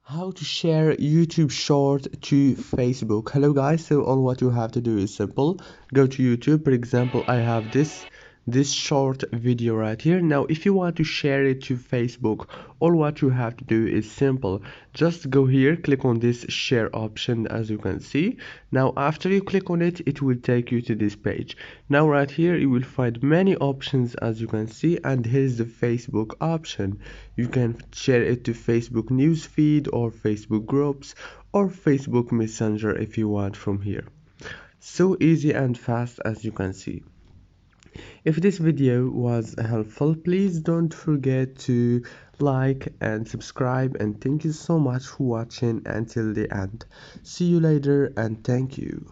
How to share YouTube short to Facebook. Hello guys, so all what you have to do is simple. Go to YouTube. For example, I have this short video right here. Now if you want to share it to Facebook, all what you have to do is simple. Just go here, click on this share option, as you can see. Now after you click on it, it will take you to this page. Now right here you will find many options, as you can see, and here's the Facebook option. You can share it to Facebook newsfeed or Facebook groups or Facebook Messenger if you want from here. So easy and fast, as you can see. If this video was helpful, please don't forget to like and subscribe, and thank you so much for watching until the end. See you later and thank you.